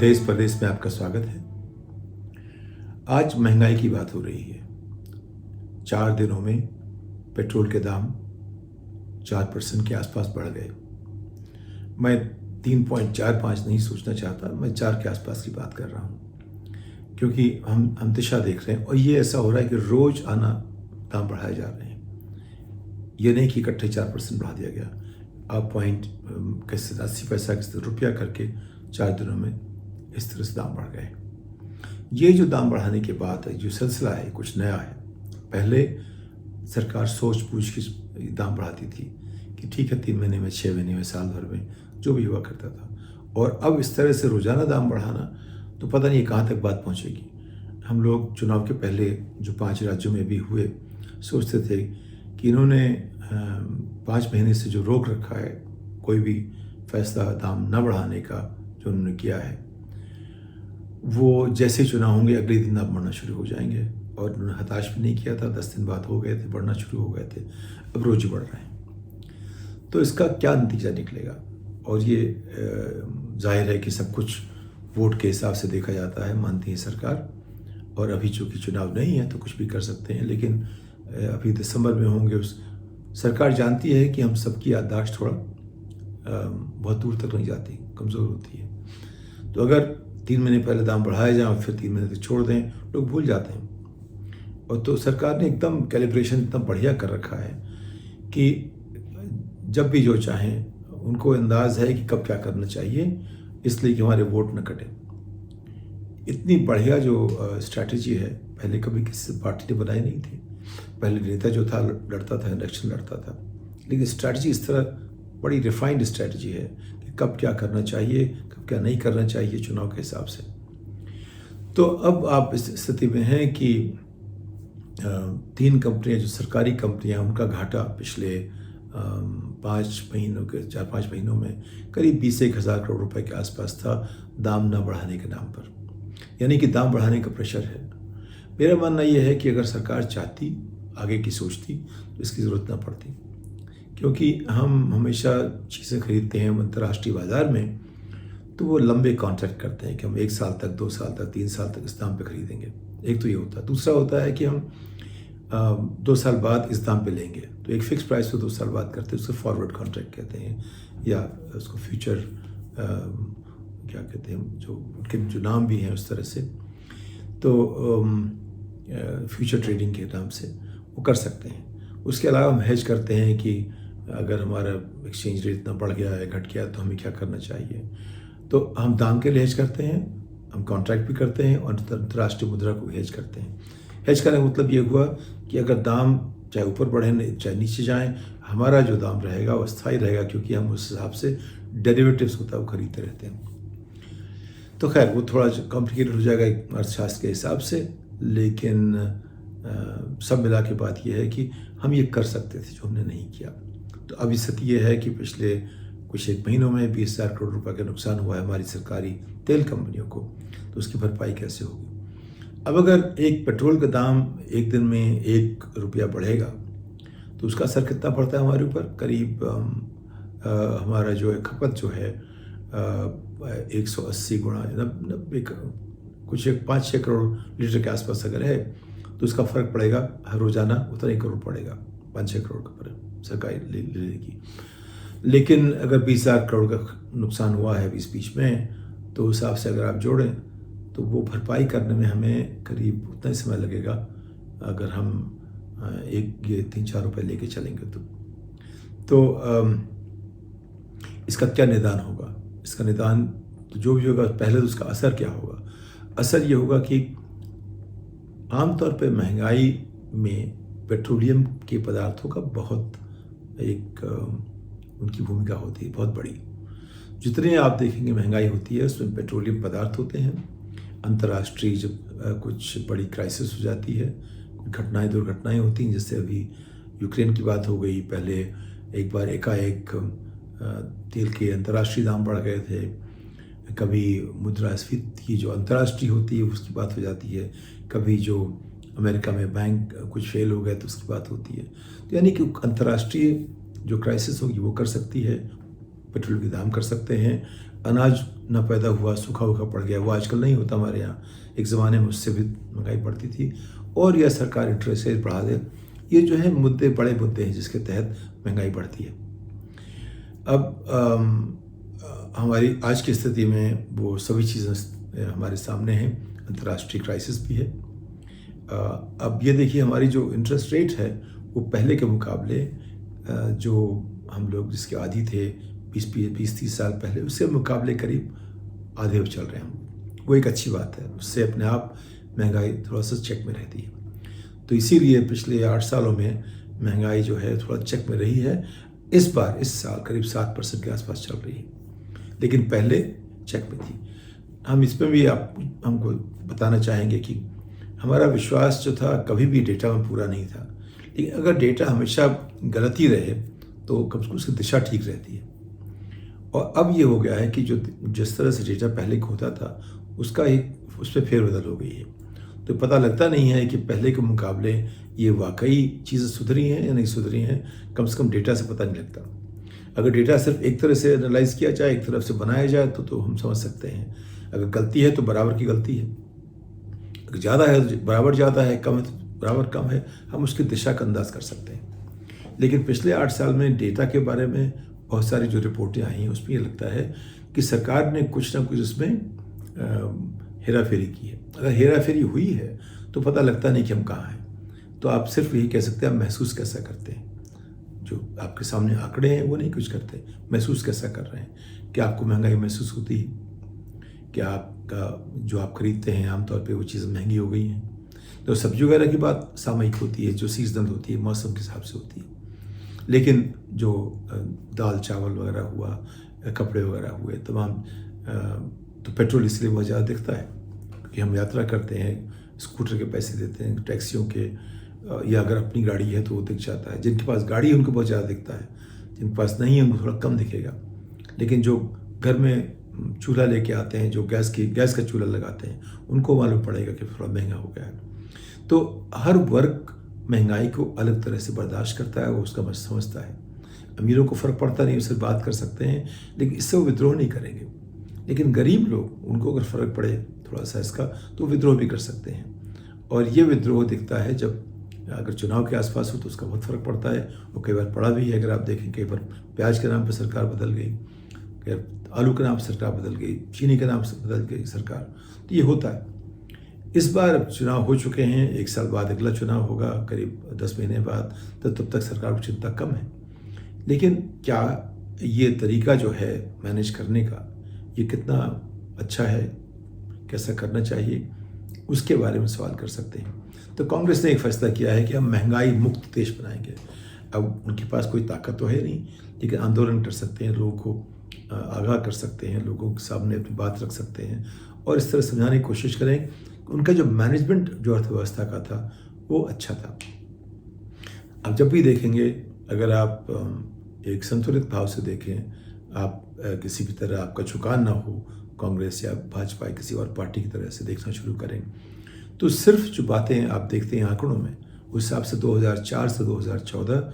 देश प्रदेश में आपका स्वागत है। आज महंगाई की बात हो रही है। 4 दिनों में पेट्रोल के दाम 4% के आसपास बढ़ गए। मैं 3.45 नहीं सोचना चाहता, मैं 4 के आसपास की बात कर रहा हूँ, क्योंकि हम दिशा देख रहे हैं और ये ऐसा हो रहा है कि रोज आना दाम बढ़ाए जा रहे हैं। ये नहीं कि इकट्ठे 4% बढ़ा दिया गया। आप पॉइंट कैसे 80 पैसा किसी रुपया करके 4 दिनों में इस तरह से दाम बढ़ गए। ये जो दाम बढ़ाने के बाद जो सिलसिला है कुछ नया है। पहले सरकार सोच पूछ के दाम बढ़ाती थी कि ठीक है 3 महीने में, 6 महीने में, साल भर में, जो भी हुआ करता था। और अब इस तरह से रोजाना दाम बढ़ाना तो पता नहीं कहाँ तक बात पहुँचेगी। हम लोग चुनाव के पहले जो 5 राज्यों में भी हुए सोचते थे कि इन्होंने 5 महीने से जो रोक रखा है कोई भी फैसला दाम न बढ़ाने का जो उन्होंने किया है, वो जैसे चुनाव होंगे अगले दिन दाम बढ़ना शुरू हो जाएंगे। और उन्होंने हताश भी नहीं किया था, 10 दिन बाद हो गए थे, बढ़ना शुरू हो गए थे, अब रोज ही बढ़ रहे हैं। तो इसका क्या नतीजा निकलेगा? और ये जाहिर है कि सब कुछ वोट के हिसाब से देखा जाता है, मानती है सरकार। और अभी चूँकि चुनाव नहीं है तो कुछ भी कर सकते हैं, लेकिन अभी दिसंबर में होंगे। सरकार जानती है कि हम सबकी याददाश्त थोड़ा बहुत दूर तक नहीं जाती, कमज़ोर होती है। तो अगर 3 महीने पहले दाम बढ़ाए जाएं और फिर 3 महीने तक छोड़ दें, लोग भूल जाते हैं। और तो सरकार ने एकदम कैलिब्रेशन इतना बढ़िया कर रखा है कि जब भी जो चाहें उनको अंदाज है कि कब क्या करना चाहिए, इसलिए कि हमारे वोट न कटें। इतनी बढ़िया जो स्ट्रैटेजी है, पहले कभी किसी पार्टी ने बनाई नहीं थी। पहले नेता जो था लड़ता था, इलेक्शन लड़ता था, लेकिन स्ट्रैटेजी इस तरह बड़ी रिफाइंड स्ट्रैटेजी है कि कब क्या करना चाहिए, कब क्या नहीं करना चाहिए चुनाव के हिसाब से। तो अब आप इस स्थिति में हैं कि 3 कंपनियां जो सरकारी कंपनियां, उनका घाटा पिछले 4-5 महीनों में करीब 20-1 हज़ार करोड़ रुपए के आसपास था, दाम न बढ़ाने के नाम पर। यानी कि दाम बढ़ाने का प्रेशर है। मेरा मानना यह है कि अगर सरकार चाहती, आगे की सोचती, तो इसकी ज़रूरत ना पड़ती। क्योंकि हम हमेशा चीज़ें खरीदते हैं अंतर्राष्ट्रीय बाज़ार में, तो वो लंबे कॉन्ट्रैक्ट करते हैं कि हम 1 साल तक, 2 साल तक, 3 साल तक इस दाम पे खरीदेंगे। एक तो ये होता है। दूसरा होता है कि हम 2 साल बाद इस दाम पे लेंगे, तो एक फिक्स प्राइस को 2 साल बाद करते हैं, उसको फॉरवर्ड कॉन्ट्रैक्ट कहते हैं, या उसको फ्यूचर क्या कहते हैं, जो उनके जो नाम भी हैं उस तरह से। तो फ्यूचर ट्रेडिंग के नाम से वो कर सकते हैं। उसके अलावा हम हेज करते हैं कि अगर हमारा एक्सचेंज रेट इतना बढ़ गया है, घट गया, तो हमें क्या करना चाहिए। तो हम दाम के लिए हेज करते हैं, हम कॉन्ट्रैक्ट भी करते हैं और अंतर्राष्ट्रीय मुद्रा को हेज करते हैं। हेज करने का मतलब ये हुआ कि अगर दाम चाहे ऊपर बढ़े चाहे नीचे जाएं, हमारा जो दाम रहेगा वो स्थायी रहेगा, क्योंकि हम उस हिसाब से डेरिवेटिव्स होता है वो खरीदते रहते हैं। तो खैर वो थोड़ा कॉम्प्लिकेटेड हो जाएगा अर्थशास्त्र के हिसाब से, लेकिन सब मिला के बात यह है कि हम ये कर सकते थे जो हमने नहीं किया। तो अब स्थिति ये है कि पिछले कुछ 1 महीनों में 20,000 करोड़ रुपए का नुकसान हुआ है हमारी सरकारी तेल कंपनियों को, तो उसकी भरपाई कैसे होगी। अब अगर एक पेट्रोल का दाम एक दिन में 1 रुपया बढ़ेगा, तो उसका असर कितना पड़ता है हमारे ऊपर? करीब हमारा जो है खपत जो है 180 गुणा 90 कुछ 5-6 करोड़ लीटर के आसपास अगर है, तो उसका फ़र्क पड़ेगा हर रोज़ाना उतना ही करोड़ पड़ेगा, 5-6 करोड़ का फर्क सरकारी ले लेगी। लेकिन अगर 20,000 करोड़ का नुकसान हुआ है बीच में, तो उस हिसाब से अगर आप जोड़ें तो वो भरपाई करने में हमें करीब उतना ही समय लगेगा अगर हम ये 3-4 रुपये लेके चलेंगे तो इसका क्या निदान होगा? इसका निदान तो जो भी होगा, पहले तो उसका असर क्या होगा? असर ये होगा कि आमतौर पे महंगाई में पेट्रोलियम के पदार्थों का बहुत एक उनकी भूमिका होती है, बहुत बड़ी। जितने आप देखेंगे महंगाई होती है उसमें पेट्रोलियम पदार्थ होते हैं। अंतर्राष्ट्रीय जब कुछ बड़ी क्राइसिस हो जाती है, घटनाएं दुर्घटनाएं होती हैं, जैसे अभी यूक्रेन की बात हो गई, पहले एक बार एकाएक तेल के अंतर्राष्ट्रीय दाम बढ़ गए थे, कभी मुद्रास्फीति की जो अंतर्राष्ट्रीय होती है उसकी बात हो जाती है, कभी जो अमेरिका में बैंक कुछ फेल हो गए तो उसकी बात होती है। तो यानी कि अंतर्राष्ट्रीय जो क्राइसिस होगी वो कर सकती है पेट्रोल के दाम कर सकते हैं। अनाज ना पैदा हुआ, सूखा वूखा पड़ गया, वो आजकल नहीं होता हमारे यहाँ, एक ज़माने में उससे भी महंगाई बढ़ती थी। और यह सरकार इंटरेस्ट रेट बढ़ा दे, ये जो है मुद्दे बड़े मुद्दे हैं जिसके तहत महंगाई बढ़ती है। अब हमारी आज की स्थिति में वो सभी चीज़ें हमारे सामने हैं, अंतर्राष्ट्रीय क्राइसिस भी है। अब ये देखिए, हमारी जो इंटरेस्ट रेट है वो पहले के मुकाबले जो हम लोग जिसके आदी थे 20-30 साल पहले, उससे मुकाबले करीब आधे अब चल रहे हैं हम। वो एक अच्छी बात है, उससे अपने आप महंगाई थोड़ा सा चेक में रहती है। तो इसीलिए पिछले 8 सालों में महंगाई जो है थोड़ा चेक में रही है। इस बार इस साल करीब 7% के आसपास चल रही है, लेकिन पहले चेक में थी। हम इसमें भी हमको बताना चाहेंगे कि हमारा विश्वास जो था कभी भी डेटा में पूरा नहीं था, लेकिन अगर डेटा हमेशा गलत ही रहे तो कम से कम उसकी दिशा ठीक रहती है। और अब ये हो गया है कि जो जिस तरह से डेटा पहले का होता था उसका एक उस पर फेरबदल हो गई है। तो पता लगता नहीं है कि पहले के मुकाबले ये वाकई चीज़ें सुधरी हैं या नहीं सुधरी हैं, कम से कम डेटा से पता नहीं लगता। अगर डेटा सिर्फ एक तरह से एनालाइज किया जाए, एक तरफ से बनाया जाए तो हम समझ सकते हैं। अगर गलती है तो बराबर की गलती है, अगर ज़्यादा है बराबर ज़्यादा है, कम है तो बराबर कम है, हम उसकी दिशा का अंदाज़ कर सकते हैं। लेकिन पिछले 8 साल में डेटा के बारे में बहुत सारी जो रिपोर्टें आई हैं उसमें ये लगता है कि सरकार ने कुछ ना कुछ इसमें हेरा फेरी की है। अगर हेरा फेरी हुई है तो पता लगता नहीं कि हम कहाँ हैं। तो आप सिर्फ यही कह सकते हैं आप महसूस कैसा करते हैं। जो आपके सामने आंकड़े हैं वो नहीं कुछ करते, महसूस कैसा कर रहे हैं। क्या आपको महंगाई महसूस होती है? क्या आपका जो आप खरीदते हैं आमतौर पे वो चीज़ें महंगी हो गई हैं? तो सब्जी वगैरह की बात सामयिक होती है, जो सीजनल होती है, मौसम के हिसाब से होती है। लेकिन जो दाल चावल वगैरह हुआ, कपड़े वगैरह हुए, तमाम तो पेट्रोल इसलिए बहुत ज़्यादा दिखता है क्योंकि हम यात्रा करते हैं, स्कूटर के पैसे देते हैं, टैक्सियों के, या अगर अपनी गाड़ी है तो वो दिख जाता है। जिनके पास गाड़ी है उनको बहुत ज़्यादा दिखता है, जिनके पास नहीं है उनको थोड़ा कम दिखेगा। लेकिन जो घर में चूल्हा लेके आते हैं, जो गैस का चूल्हा लगाते हैं, उनको मालूम पड़ेगा कि थोड़ा महंगा हो गया है। तो हर वर्ग महंगाई को अलग तरह से बर्दाश्त करता है, वो उसका समझता है। अमीरों को फ़र्क पड़ता नहीं, उससे बात कर सकते हैं, लेकिन इससे वो विद्रोह नहीं करेंगे। लेकिन गरीब लोग, उनको अगर फ़र्क पड़े थोड़ा सा इसका, तो विद्रोह भी कर सकते हैं। और ये विद्रोह दिखता है जब अगर चुनाव के आसपास हो तो उसका बहुत फ़र्क पड़ता है। वो कई बार पड़ा भी है, अगर आप देखें कई बार प्याज के नाम पर सरकार बदल गई, कई आलू के नाम पर सरकार बदल गई, चीनी के नाम से बदल गई सरकार, तो ये होता है। इस बार अब चुनाव हो चुके हैं, 1 साल बाद अगला चुनाव होगा, करीब 10 महीने बाद, तो तब तक सरकार की चिंता कम है। लेकिन क्या ये तरीका जो है मैनेज करने का, ये कितना अच्छा है, कैसा करना चाहिए, उसके बारे में सवाल कर सकते हैं। तो कांग्रेस ने एक फैसला किया है कि हम महंगाई मुक्त देश बनाएंगे। अब उनके पास कोई ताकत तो है नहीं, लेकिन आंदोलन कर सकते हैं, लोगों को आगाह कर सकते हैं, लोगों के सामने अपनी बात रख सकते हैं और इस तरह समझाने की कोशिश करें। उनका जो मैनेजमेंट जो अर्थव्यवस्था का था वो अच्छा था। अब जब भी देखेंगे, अगर आप एक संतुलित भाव से देखें, आप किसी भी तरह आपका झुकाव ना हो कांग्रेस या भाजपा या किसी और पार्टी की तरह से देखना शुरू करें, तो सिर्फ जो बातें आप देखते हैं आंकड़ों में, उस हिसाब से 2004 से 2014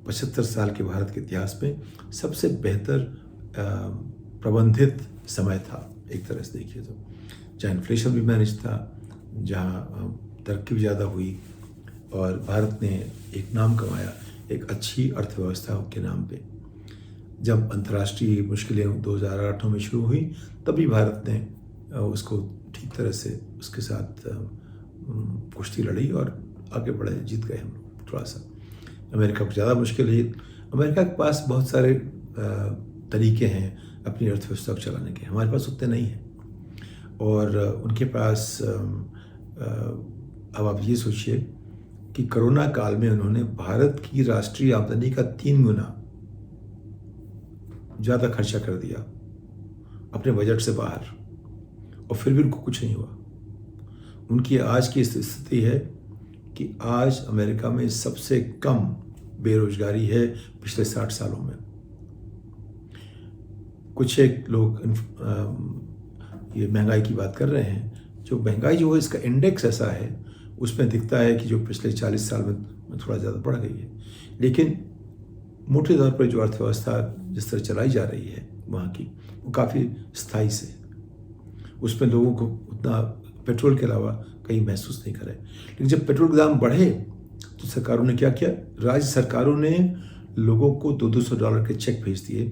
75 साल के भारत के इतिहास में सबसे बेहतर प्रबंधित समय था एक तरह से देखिए तो। जहाँ इन्फ्लेशन भी मैनेज था, जहाँ तरक्की भी ज़्यादा हुई और भारत ने एक नाम कमाया एक अच्छी अर्थव्यवस्था के नाम पे। जब अंतर्राष्ट्रीय मुश्किलें 2008 में शुरू हुई, तभी भारत ने उसको ठीक तरह से उसके साथ कुश्ती लड़ी और आगे बढ़े, जीत गए हम लोग। थोड़ा सा अमेरिका को ज़्यादा मुश्किल है। अमेरिका के पास बहुत सारे तरीके हैं अपनी अर्थव्यवस्था को चलाने के, हमारे पास उतने नहीं हैं। और उनके पास अब आप ये सोचिए कि कोरोना काल में उन्होंने भारत की राष्ट्रीय आमदनी का 3 गुना ज़्यादा खर्चा कर दिया अपने बजट से बाहर, और फिर भी उनको कुछ नहीं हुआ। उनकी आज की स्थिति है कि आज अमेरिका में सबसे कम बेरोजगारी है पिछले 60 सालों में। कुछ एक लोग ये महंगाई की बात कर रहे हैं, जो महंगाई जो है इसका इंडेक्स ऐसा है, उसमें दिखता है कि जो पिछले 40 साल में थोड़ा ज़्यादा बढ़ गई है। लेकिन मोटे तौर पर जो अर्थव्यवस्था जिस तरह चलाई जा रही है वहाँ की, वो काफ़ी स्थायी से, उसमें लोगों को उतना पेट्रोल के अलावा कहीं महसूस नहीं करे। लेकिन जब पेट्रोल के दाम बढ़े तो सरकारों ने क्या किया, राज्य सरकारों ने लोगों को $200 के चेक भेज दिए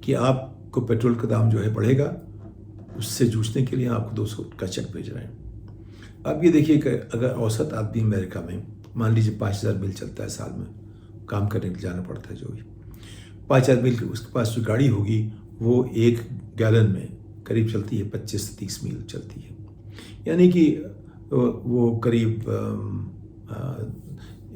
कि आपको पेट्रोल का दाम जो है बढ़ेगा, उससे जूझने के लिए आपको 200 का चेक भेज रहे हैं। अब ये देखिए कि अगर औसत आदमी अमेरिका में मान लीजिए 5000 मील चलता है साल में, काम करने के लिए जाना पड़ता है, जो भी 5000 मील, उसके पास जो गाड़ी होगी वो 1 गैलन में करीब चलती है 25 से 30 मील चलती है, यानी कि वो करीब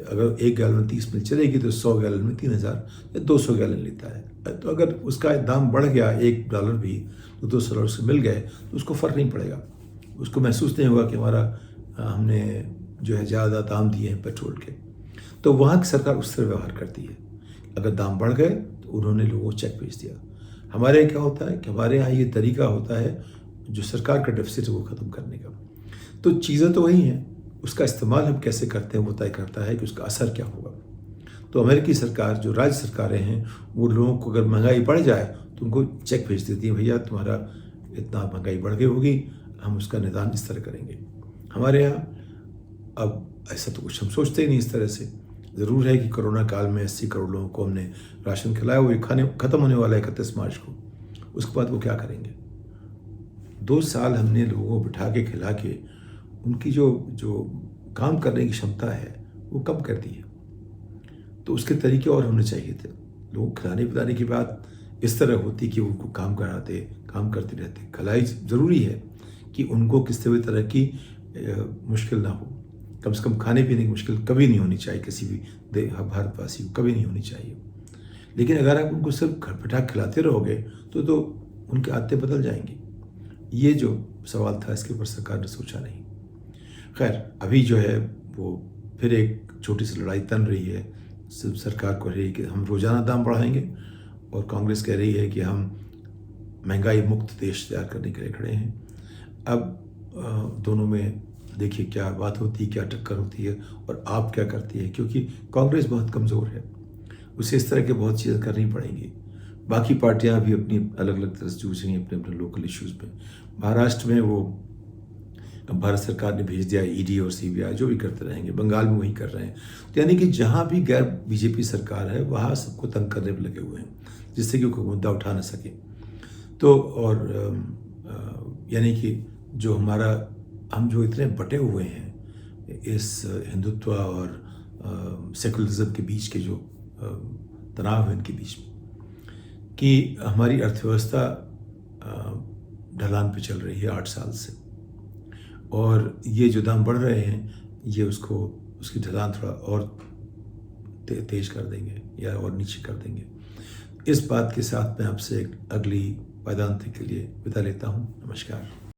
अगर 1 गैलन में 30 मील चलेगी तो 100 गैलन में 3000 या 200 गैलन लेता है। तो अगर उसका दाम बढ़ गया $1 भी, तो $200 से मिल गए तो उसको फ़र्क नहीं पड़ेगा, उसको महसूस नहीं होगा कि हमारा हमने जो है ज़्यादा दाम दिए हैं पेट्रोल के। तो वहाँ की सरकार उस तरह व्यवहार करती है, अगर दाम बढ़ गए तो उन्होंने लोगों को चेक भेज दिया। हमारे यहाँ क्या होता है कि हमारे यहाँ ये तरीका होता है जो सरकार का डेफिसिट है वो ख़त्म करने का। तो चीज़ें तो वही हैं, उसका इस्तेमाल हम कैसे करते हैं वो तय करता है कि उसका असर क्या होगा। तो अमेरिकी सरकार, जो राज्य सरकारें हैं, वो लोगों को अगर महंगाई बढ़ जाए तो उनको चेक भेज देती है, भैया तुम्हारा इतना महंगाई बढ़ गई होगी, हम उसका निदान इस तरह करेंगे। हमारे यहाँ अब ऐसा तो कुछ हम सोचते ही नहीं इस तरह से। ज़रूर है कि कोरोना काल में 80 करोड़ लोगों को हमने राशन खिलाया, वो खाने ख़त्म होने वाला है 31 मार्च को। उसके बाद वो क्या करेंगे? 2 साल हमने लोगों को बिठा के खिला के उनकी जो काम करने की क्षमता है वो कम कर दी है। तो उसके तरीके और होने चाहिए थे। लोग खिलाने पिलाने की बात इस तरह होती कि उनको काम कराते, काम करते रहते। खिलाई ज़रूरी है कि उनको किसी भी तरह की मुश्किल ना हो, कम से कम खाने पीने की मुश्किल कभी नहीं होनी चाहिए, किसी भी भारतवासी को कभी नहीं होनी चाहिए। लेकिन अगर आप उनको सिर्फ घर बैठा खिलाते रहोगे तो उनकी आदतें बदल जाएंगी। ये जो सवाल था इसके ऊपर सरकार ने सोचा नहीं। खैर, अभी जो है वो फिर एक छोटी सी लड़ाई तन रही है। सरकार कह रही है कि हम रोज़ाना दाम बढ़ाएंगे और कांग्रेस कह रही है कि हम महंगाई मुक्त देश तैयार करने के लिए खड़े हैं। अब दोनों में देखिए क्या बात होती है, क्या टक्कर होती है और आप क्या करती है, क्योंकि कांग्रेस बहुत कमज़ोर है, उसे इस तरह की बहुत चीज़ें करनी पड़ेंगी। बाकी पार्टियां भी अपनी अलग अलग तरह से जूझ रही हैं अपने अपने लोकल इश्यूज़ में। महाराष्ट्र में वो भारत सरकार ने भेज दिया ईडी और सीबीआई, जो भी करते रहेंगे। बंगाल में वही कर रहे हैं। तो यानी कि जहाँ भी गैर बीजेपी सरकार है वहाँ सबको तंग करने पर लगे हुए हैं, जिससे कि कोई मुद्दा उठा ना सके। तो और यानी कि जो हमारा, हम जो इतने बटे हुए हैं इस हिंदुत्व और सेकुलरिज्म के बीच के जो तनाव है इनके बीच में, कि हमारी अर्थव्यवस्था ढलान पे चल रही है 8 साल से, और ये जो दाम बढ़ रहे हैं ये उसकी ढलान थोड़ा और तेज कर देंगे या और नीचे कर देंगे। इस बात के साथ मैं आपसे अगली पायदान के लिए विदा लेता हूँ। नमस्कार।